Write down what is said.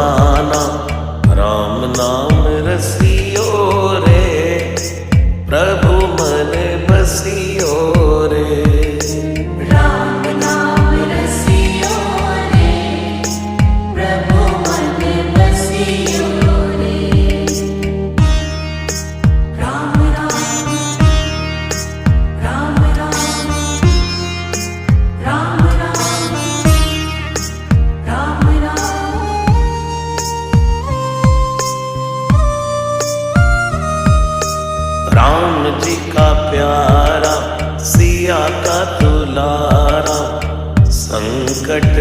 जमाना, राम नाम रसियो रे, प्रभु मन बसियो रे। राम नाम रसियो रे, प्रभु मन बसियो रे। राम राम राम राम, राम राम राम राम। राम जी का प्यारा, सिया का दुलारा, संकट